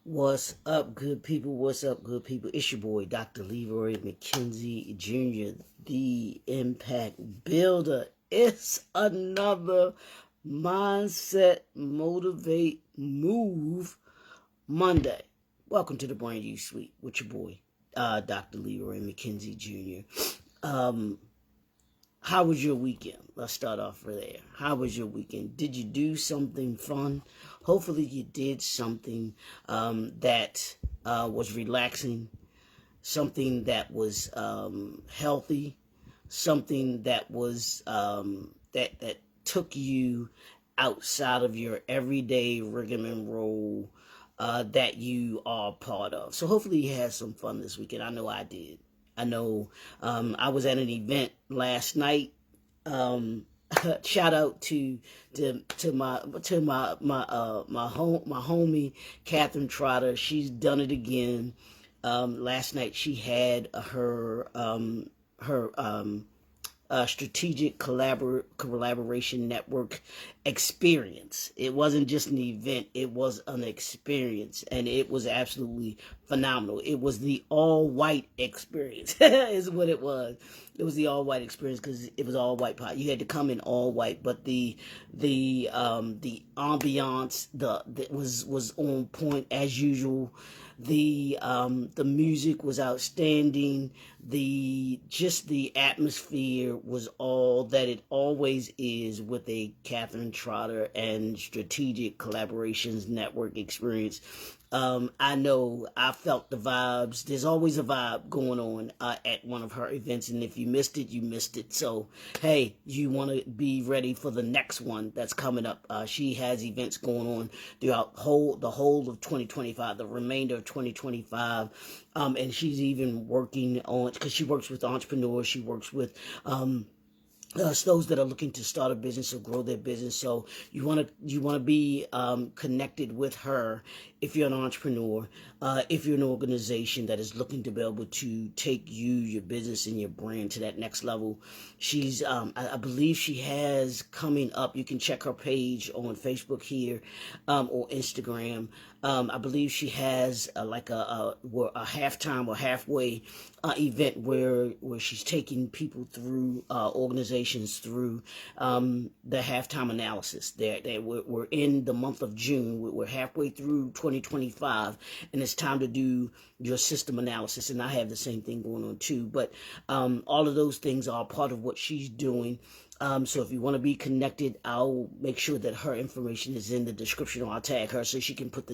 What's up, good people? What's up, good people? It's your boy, Dr. Leroy McKenzie Jr., the Impact Builder. It's another Mindset Motivate Move Monday. Welcome to the Brand New Suite with your boy, Dr. Leroy McKenzie Jr. How was your weekend? Let's start off there. How was your weekend? Did you do something fun? Hopefully you did something that was relaxing, something that was healthy, something that was that took you outside of your everyday rigmarole that you are part of. So hopefully you had some fun this weekend. I know I did. I know I was at an event last night. Shout out to my homie Catherine Trotter. She's done it again. Last night she had her strategic collaboration network experience. It wasn't just an event, it was an experience, and it was absolutely phenomenal. It was the all-white experience is what it was. It was the all-white experience because it was all white pot. You had to come in all white, but the ambiance was on point as usual. The music was outstanding. The atmosphere was all that it always is with a Catherine Trotter and strategic collaborations network experience. I know I felt the vibes. There's always a vibe going on at one of her events, and if you missed it, you missed it. So, hey, you want to be ready for the next one that's coming up. She has events going on throughout the whole of 2025, the remainder of 2025, and she's even working on, because she works with entrepreneurs. She works with those that are looking to start a business or grow their business. So you want to be connected with her if you're an entrepreneur, if you're an organization that is looking to be able to take your business and your brand to that next level. She's I believe she has coming up. You can check her page on Facebook here or Instagram. I believe she has like a halftime or halfway event where she's taking people through organizations through the halftime analysis. We're in the month of June. We're halfway through 2025, and it's time to do your system analysis. And I have the same thing going on too. But all of those things are part of what she's doing. So if you want to be connected, I'll make sure that her information is in the description, or I'll tag her so she can put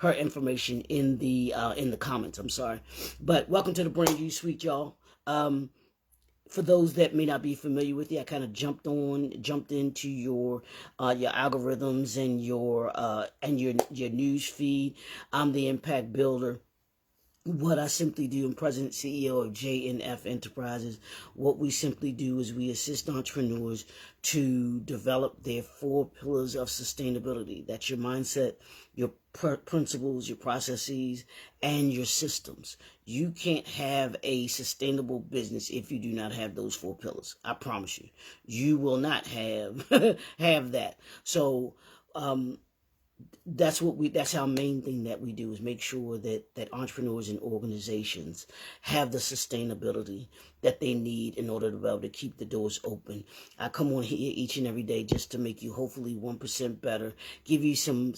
her information in the comments. I'm sorry, but welcome to the Brand New Suite, y'all. For those that may not be familiar with you, I kind of jumped into your algorithms and your news feed. I'm the Impact Builder. What I simply do, I'm President CEO of J&F Enterprises. What we simply do is we assist entrepreneurs to develop their 4 pillars of sustainability. That's your mindset, your principles, your processes, and your systems. You can't have a sustainable business if you do not have those 4 pillars. I promise you, you will not have that. So, that's our main thing that we do, is make sure that entrepreneurs and organizations have the sustainability that they need in order to be able to keep the doors open. I come on here each and every day just to make you hopefully 1% better, give you some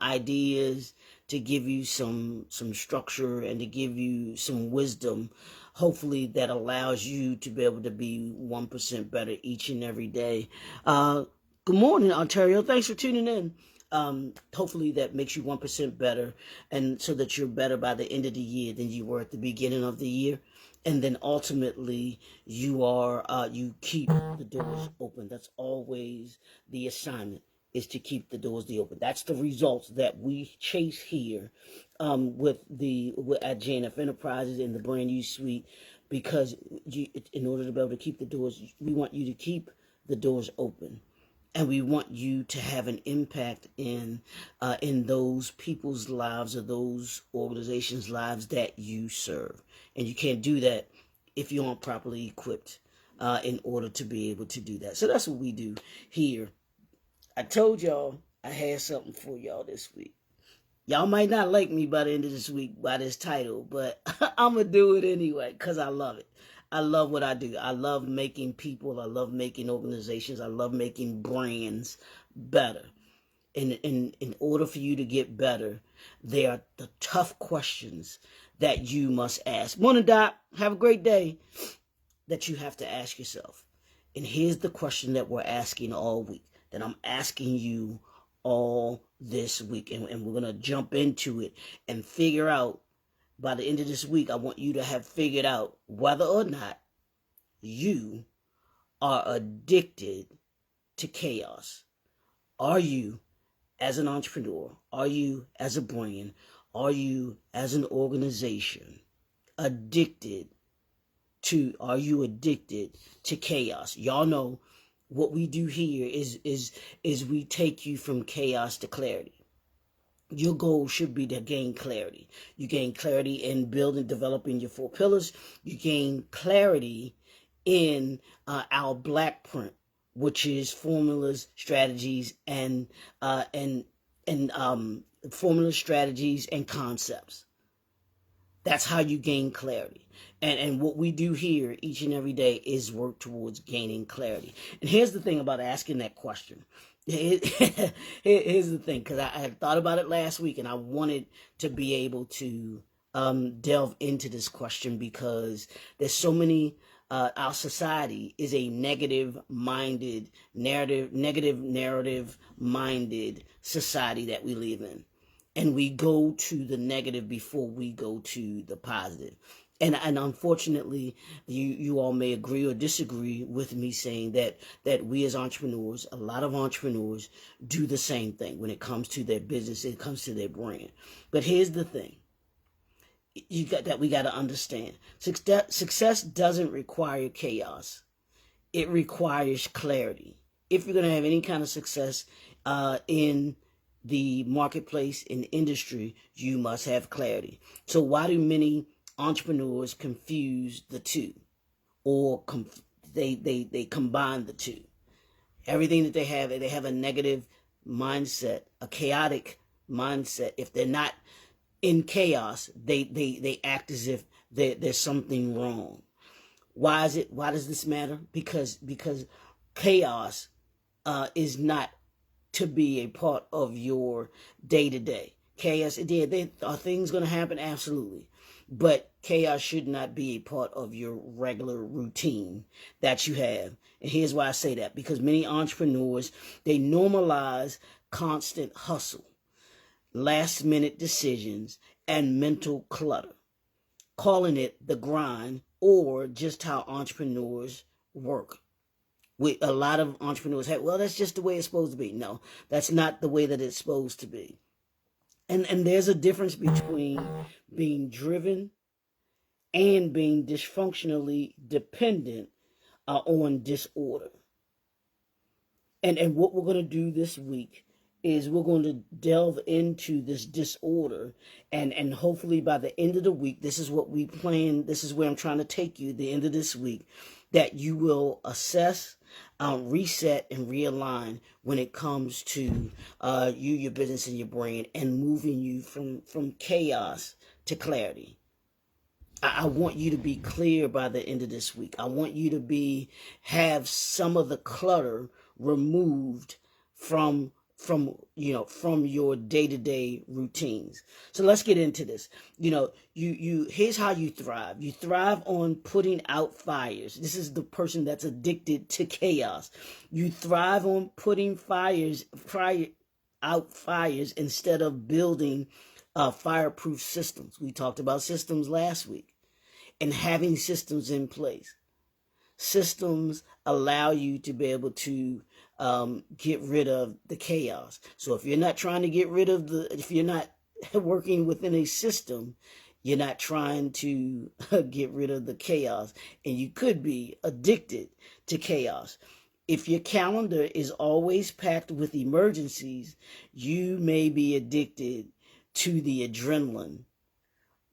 ideas, to give you some structure, and to give you some wisdom, hopefully that allows you to be able to be 1% better each and every day. Good morning, Ontario. Thanks for tuning in. Hopefully that makes you 1% better, and so that you're better by the end of the year than you were at the beginning of the year. And then ultimately you keep the doors open. That's always the assignment, is to keep the doors open. That's the results that we chase here at J&F Enterprises in the Brand New Suite, because in order to be able to keep the doors, we want you to keep the doors open. And we want you to have an impact in those people's lives, or those organizations' lives that you serve. And you can't do that if you aren't properly equipped in order to be able to do that. So that's what we do here I told y'all I had something for y'all this week. Y'all might not like me by the end of this week by this title, but I'm going to do it anyway because I love it. I love what I do. I love making people. I love making organizations. I love making brands better. In order for you to get better, there are the tough questions that you must ask. Morning, Doc. Have a great day. That you have to ask yourself. And here's the question that we're asking all week, that I'm asking you all this week. And we're going to jump into it and figure out, by the end of this week, I want you to have figured out whether or not you are addicted to chaos. Are you, as an entrepreneur, are you as a brand, are you as an organization addicted are you addicted to chaos? Y'all know what we do here is we take you from chaos to clarity. Your goal should be to gain clarity. You gain clarity in building, developing your 4 pillars. You gain clarity in our black print, which is formulas, strategies, and formulas, strategies, and concepts. That's how you gain clarity. And what we do here each and every day is work towards gaining clarity. And here's the thing about asking that question. Here's the thing, because I had thought about it last week, and I wanted to be able to delve into this question because there's so many. Our society is a negative narrative-minded society that we live in. And we go to the negative before we go to the positive. And unfortunately, you all may agree or disagree with me saying that we as entrepreneurs, a lot of entrepreneurs do the same thing when it comes to their business, it comes to their brand. But here's the thing. We got to understand. Success doesn't require chaos. It requires clarity. If you're going to have any kind of success in the marketplace, in the industry, you must have clarity. So why do many entrepreneurs confuse the two, or they combine the two? Everything that they have a negative mindset, a chaotic mindset. If they're not in chaos, they act as if there's something wrong. Why does this matter? Because chaos is not to be a part of your day-to-day. Chaos, are things going to happen? Absolutely. But chaos should not be a part of your regular routine that you have. And here's why I say that. Because many entrepreneurs, they normalize constant hustle, last-minute decisions, and mental clutter, calling it the grind or just how entrepreneurs work. A lot of entrepreneurs have, well, that's just the way it's supposed to be. No, that's not the way that it's supposed to be. And there's a difference between being driven and being dysfunctionally dependent on disorder. And what we're going to do this week is we're going to delve into this disorder, and hopefully by the end of the week, this is what we plan, this is where I'm trying to take you, the end of this week, that you will assess, reset, and realign when it comes to you, your business, and your brand, and moving you from chaos to clarity. I want you to be clear by the end of this week. I want you to have some of the clutter removed from your day-to-day routines. So let's get into this. Here's how you thrive. You thrive on putting out fires. This is the person that's addicted to chaos. You thrive on putting out fires instead of building fireproof systems. We talked about systems last week, and having systems in place. Systems allow you to be able to get rid of the chaos. So if you're not trying to if you're not working within a system, you're not trying to get rid of the chaos, and you could be addicted to chaos. If your calendar is always packed with emergencies, you may be addicted to the adrenaline,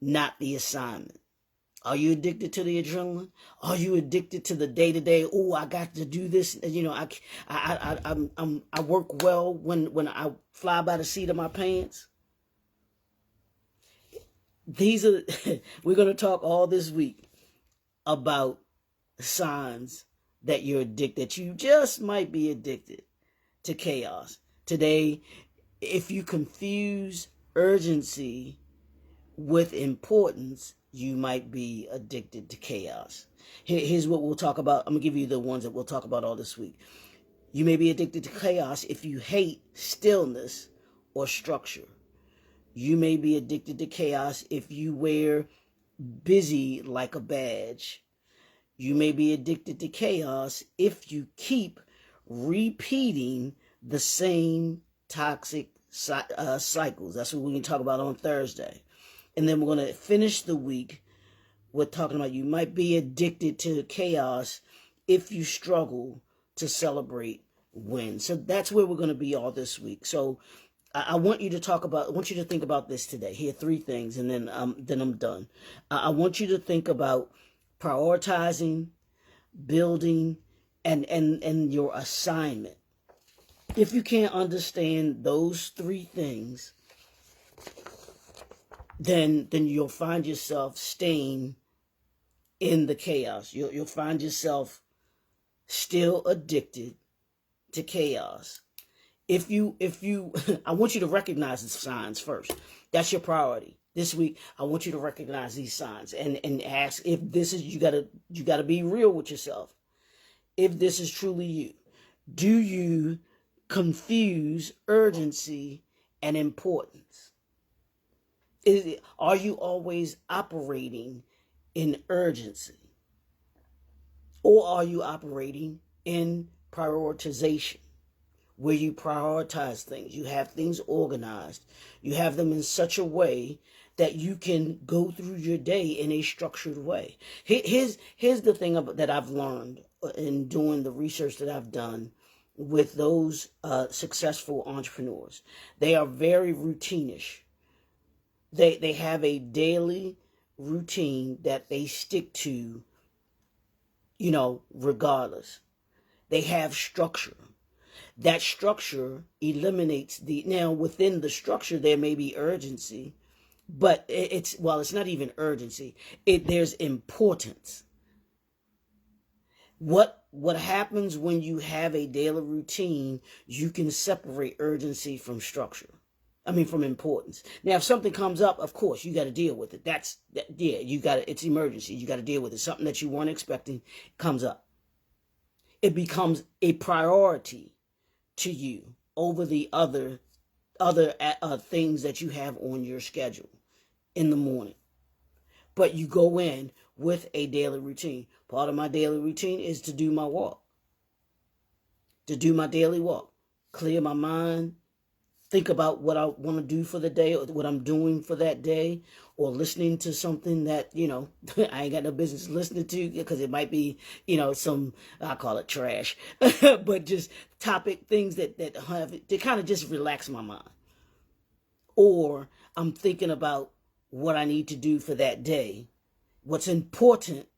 not the assignment. Are you addicted to the adrenaline? Are you addicted to the day-to-day? Oh, I got to do this. You know, I work well when I fly by the seat of my pants. These are we're going to talk all this week about signs that you're addicted. That you just might be addicted to chaos. Today, if you confuse urgency with importance, you might be addicted to chaos. Here's what we'll talk about. I'm going to give you the ones that we'll talk about all this week. You may be addicted to chaos if you hate stillness or structure. You may be addicted to chaos if you wear busy like a badge. You may be addicted to chaos if you keep repeating the same toxic cycles. That's what we're going to talk about on Thursday. And then we're going to finish the week with talking about you might be addicted to chaos if you struggle to celebrate wins. So that's where we're going to be all this week. So I want you to think about this today. Here are 3 things, and then I'm done. I want you to think about prioritizing, building, and your assignment. If you can't understand those 3 things, then you'll find yourself staying in the chaos. You'll find yourself still addicted to chaos. If you I want you to recognize the signs first. That's your priority. This week, I want you to recognize these signs and ask if this is, you gotta be real with yourself. If this is truly you. Do you confuse urgency and importance? Are you always operating in urgency? Or are you operating in prioritization, where you prioritize things? You have things organized. You have them in such a way that you can go through your day in a structured way. Here's the thing that I've learned in doing the research that I've done with those successful entrepreneurs. They are very routinish. They have a daily routine that they stick to, regardless. They have structure. That structure eliminates now within the structure, there may be urgency, but it's not even urgency. There's importance. What happens when you have a daily routine, you can separate urgency from from importance. Now, if something comes up, of course, you got to deal with it. It's emergency. You got to deal with it. Something that you weren't expecting comes up. It becomes a priority to you over the other things that you have on your schedule in the morning. But you go in with a daily routine. Part of my daily routine is to do my walk. To do my daily walk. Clear my mind. Think about what I want to do for the day, or what I'm doing for that day, or listening to something that, I ain't got no business listening to, because it might be, some, I call it trash, but just things that kind of just relax my mind. Or I'm thinking about what I need to do for that day, what's important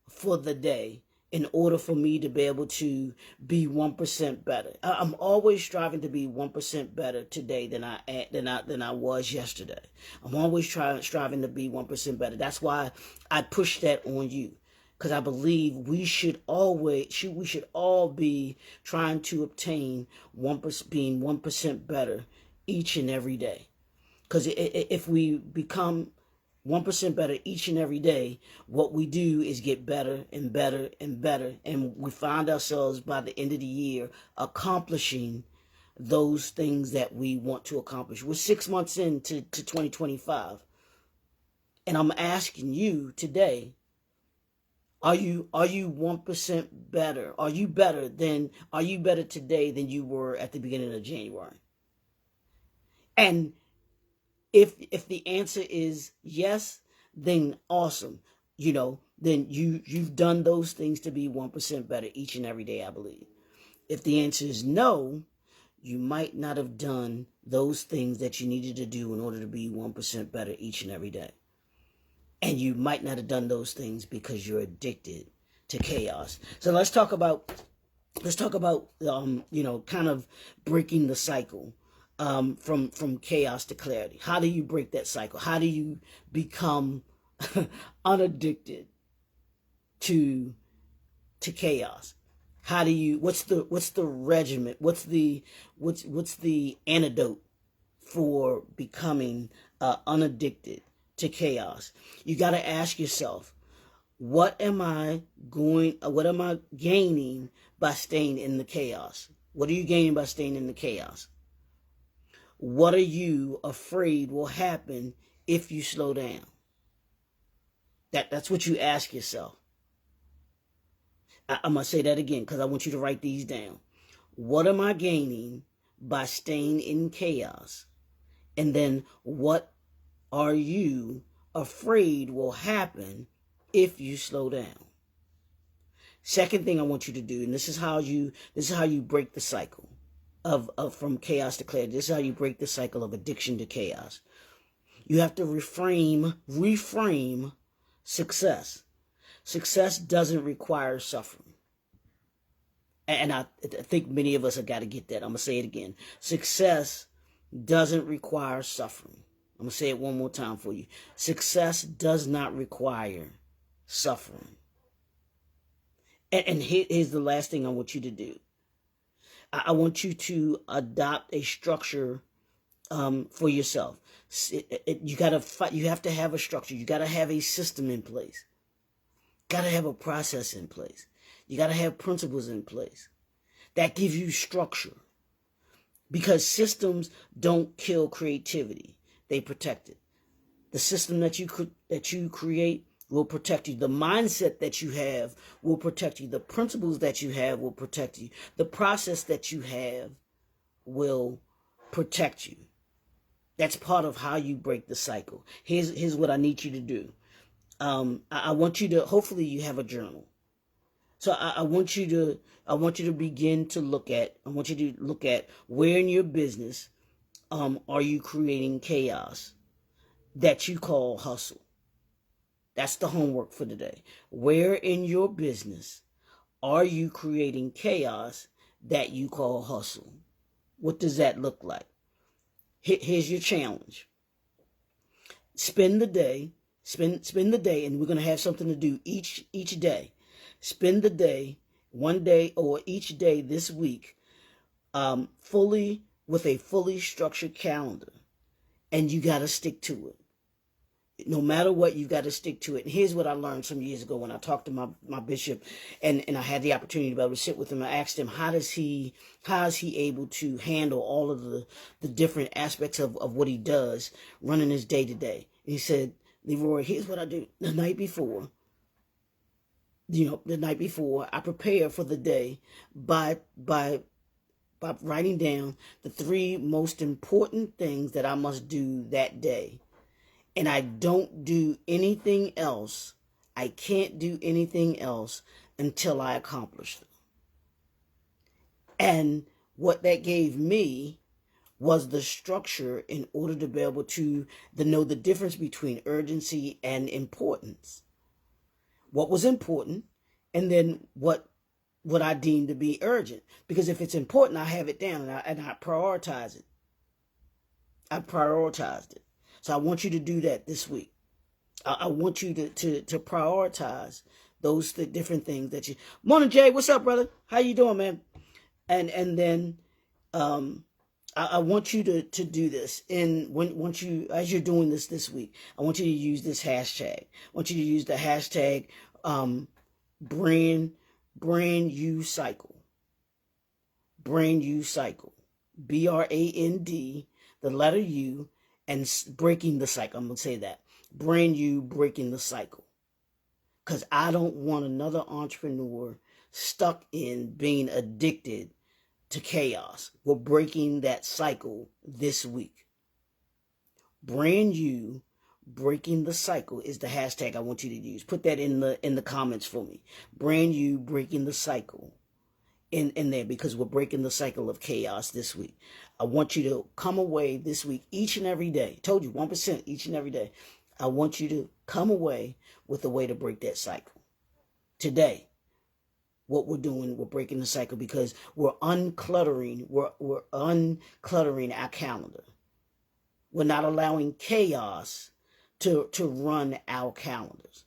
for the day, in order for me to be able to be 1% better. I'm always striving to be 1% better today than I was yesterday. I'm always striving to be 1% better. That's why I push that on you, because I believe we should all be trying to obtain 1%, being 1% better each and every day. Because if we become 1% better each and every day, what we do is get better and better and better. And we find ourselves by the end of the year accomplishing those things that we want to accomplish. We're 6 months into 2025. And I'm asking you today, are you 1% better? Are you better today than you were at the beginning of January? And if the answer is yes, then awesome. Then you've done those things to be 1% better each and every day, I believe. If the answer is no, you might not have done those things that you needed to do in order to be 1% better each and every day. And you might not have done those things because you're addicted to chaos. So let's talk about kind of breaking the cycle from chaos to clarity. How do you break that cycle? How do you become unaddicted to chaos? How do you? What's the regimen? What's the antidote for becoming unaddicted to chaos? You got to ask yourself, what am I gaining by staying in the chaos? What are you gaining by staying in the chaos? What are you afraid will happen if you slow down? That's what you ask yourself. I'm going to say that again because I want you to write these down. What am I gaining by staying in chaos? And then what are you afraid will happen if you slow down? Second thing I want you to do, and this is how you break the cycle of from chaos to clarity. This is how you break the cycle of addiction to chaos. You have to reframe success. Success doesn't require suffering. And I think many of us have got to get that. I'm going to say it again. Success doesn't require suffering. I'm going to say it one more time for you. Success does not require suffering. And here's the last thing I want you to do. I want you to adopt a structure for yourself. You have to have a structure. You got to have a system in place. Got to have a process in place. You got to have principles in place that give you structure. Because systems don't kill creativity. They protect it. The system that you create will protect you. The mindset that you have will protect you. The principles that you have will protect you. The process that you have will protect you. That's part of how you break the cycle. Here's what I need you to do. I want you to, hopefully you have a journal. So I want you to begin to look at, where in your business are you creating chaos that you call hustle. That's the homework for today. Where in your business are you creating chaos that you call hustle? What does that look like? Here's your challenge. Spend the day, and we're going to have something to do each day. Spend the day, one day or each day this week, with a fully structured calendar. And you got to stick to it. No matter what, you got to stick to it. And here's what I learned some years ago when I talked to my bishop, and I had the opportunity to be able to sit with him. I asked him, how is he able to handle all of the different aspects of what he does running his day to day? He said, Leroy, here's what I do. The night before, I prepare for the day by writing down the 3 most important things that I must do that day. And I don't do anything else. I can't do anything else until I accomplish them. And what that gave me was the structure in order to be able to know the difference between urgency and importance. What was important, and then what I deem to be urgent. Because if it's important, I have it down and I prioritize it. I prioritized it. So I want you to do that this week. I want you to prioritize those different things that you. Morning, Jay. What's up, brother? How you doing, man? And then I want you to do this. And as you're doing this week, I want you to use this hashtag. I want you to use the hashtag brand you cycle. Brand you cycle. BRAND, the letter U, and breaking the cycle. I'm going to say that. Brand you breaking the cycle. Because I don't want another entrepreneur stuck in being addicted to chaos. We're breaking that cycle this week. Brand you breaking the cycle is the hashtag I want you to use. Put that in the comments for me. Brand you breaking the cycle in there, because we're breaking the cycle of chaos this week. I want you to come away this week each and every day. Told you 1% each and every day. I want you to come away with a way to break that cycle. Today, what we're doing, we're breaking the cycle because we're uncluttering our calendar. We're not allowing chaos to run our calendars.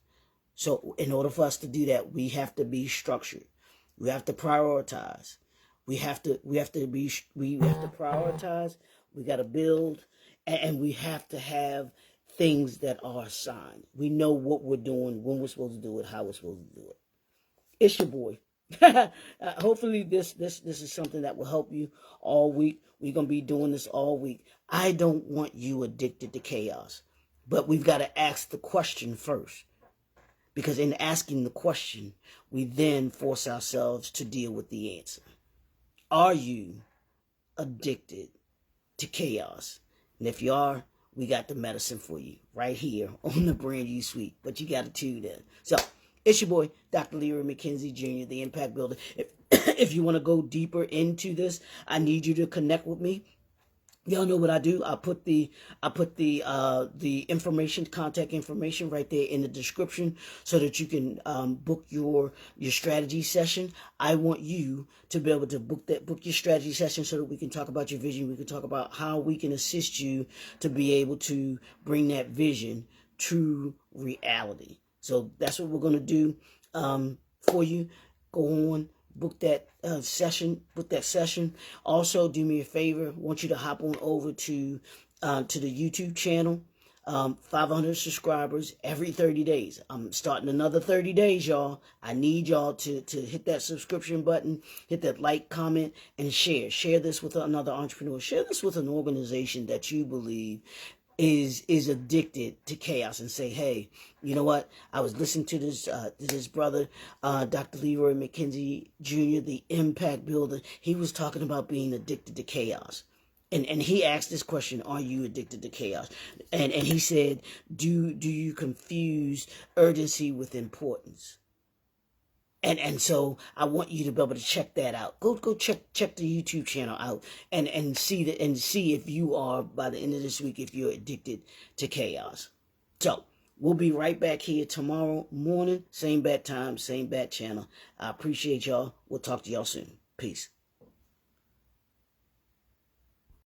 So in order for us to do that, we have to be structured. We have to prioritize. We have to prioritize. We got to build, and we have to have things that are assigned. We know what we're doing, when we're supposed to do it, how we're supposed to do it. It's your boy. Hopefully this is something that will help you all week. We're going to be doing this all week. I don't want you addicted to chaos, but we've got to ask the question first, because in asking the question, we then force ourselves to deal with the answer. Are you addicted to chaos? And if you are, we got the medicine for you right here on the Brand New Suite, but you got to tune in. So it's your boy, Dr. Leroy McKenzie Jr., the Impact Builder. If you want to go deeper into this, I need you to connect with me. Y'all know what I do. I put the information, contact information right there in the description so that you can book your strategy session. I want you to be able to book your strategy session so that we can talk about your vision. We can talk about how we can assist you to be able to bring that vision to reality. So that's what we're going to do for you. Go on, book that session. Also, do me a favor. I want you to hop on over to the YouTube channel. 500 subscribers every 30 days. I'm starting another 30 days, y'all. I need y'all to hit that subscription button, hit that like, comment, and share. Share this with another entrepreneur. Share this with an organization that you believe is addicted to chaos, and say, hey, you know what? I was listening to this brother, Dr. Leroy McKenzie Jr., the Impact Builder. He was talking about being addicted to chaos. And he asked this question, are you addicted to chaos? And he said, do you confuse urgency with importance? And so I want you to be able to check that out. Go check the YouTube channel out and see if you are, by the end of this week, if you're addicted to chaos. So we'll be right back here tomorrow morning, same bad time, same bad channel. I appreciate y'all. We'll talk to y'all soon. Peace.